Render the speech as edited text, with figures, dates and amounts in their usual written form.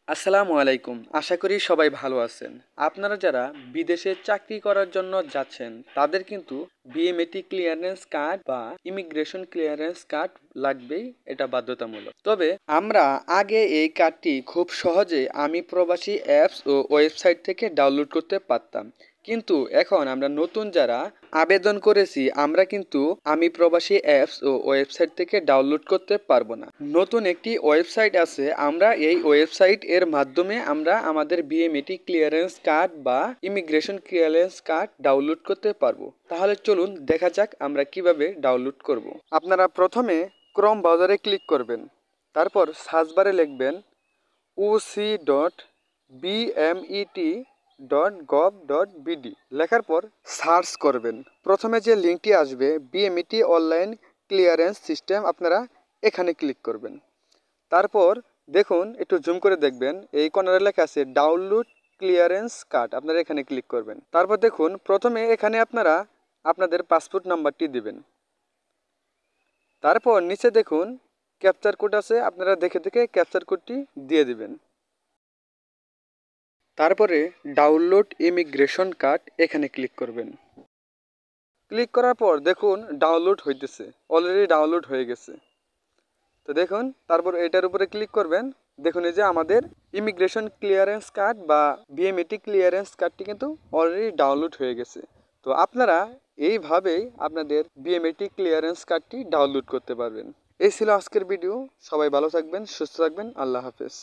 আসসালামু আলাইকুম। আশা করি সবাই ভালো আছেন। আপনারা যারা বিদেশে চাকরি করার জন্য যাচ্ছেন তাদের কিন্তু বিএমএটি ক্লিয়ারেন্স কার্ড বা ইমিগ্রেশন ক্লিয়ারেন্স কার্ড লাগবেই, এটা বাধ্যতামূলক। তবে আমরা আগে এই কার্ডটি খুব সহজে আমি প্রবাসী অ্যাপস ও ওয়েবসাইট থেকে ডাউনলোড করতে পারতাম, কিন্তু এখন আমরা নতুন যারা আবেদন করেছি আমরা কিন্তু আমি প্রবাসী অ্যাপস ও ওয়েবসাইট থেকে ডাউনলোড করতে পারবো না। নতুন একটি ওয়েবসাইট আছে, আমরা এই ওয়েবসাইট এর মাধ্যমে আমরা আমাদের বিএমএটি ক্লিয়ারেন্স কার্ড বা ইমিগ্রেশন ক্লিয়ারেন্স কার্ড ডাউনলোড করতে পারবো। তাহলে চলুন দেখা যাক আমরা কিভাবে ডাউনলোড করব। আপনারা প্রথমে ক্রোম ব্রাউজারে ক্লিক করবেন, তারপর সার্চ বারে লিখবেন oc.bmet.gov.bd। লেখার পর সার্চ করবেন। প্রথমে যে লিঙ্কটি আসবে বিএমইটি অনলাইন ক্লিয়ারেন্স সিস্টেম, আপনারা এখানে ক্লিক করবেন। তারপর দেখুন, একটু জুম করে দেখবেন, এই কর্নারে লেখা আছে ডাউনলোড ক্লিয়ারেন্স কার্ড, আপনারা এখানে ক্লিক করবেন। তারপর দেখুন, প্রথমে এখানে আপনারা আপনাদের পাসপোর্ট নাম্বারটি দিবেন। তারপর নিচে দেখুন ক্যাপচার কোড আছে, আপনারা দেখে দেখে ক্যাপচার কোডটি দিয়ে দিবেন। তারপরে ডাউনলোড ইমিগ্রেশন কার্ড এখানে ক্লিক করবেন। ক্লিক করার পর দেখুন ডাউনলোড হইতেছে, অলরেডি ডাউনলোড হয়ে গেছে। তো দেখুন, তারপর এটার উপরে ক্লিক করবেন। দেখুন এই যে আমাদের ইমিগ্রেশন ক্লিয়ারেন্স কার্ড বা বিএমএটি ক্লিয়ারেন্স কার্ডটি কিন্তু অলরেডি ডাউনলোড হয়ে গেছে। তো আপনারা এইভাবেই আপনাদের বিএমএটি ক্লিয়ারেন্স কার্ডটি ডাউনলোড করতে পারবেন। এই ছিল আজকের ভিডিও। সবাই ভালো থাকবেন, সুস্থ থাকবেন। আল্লাহ হাফেজ।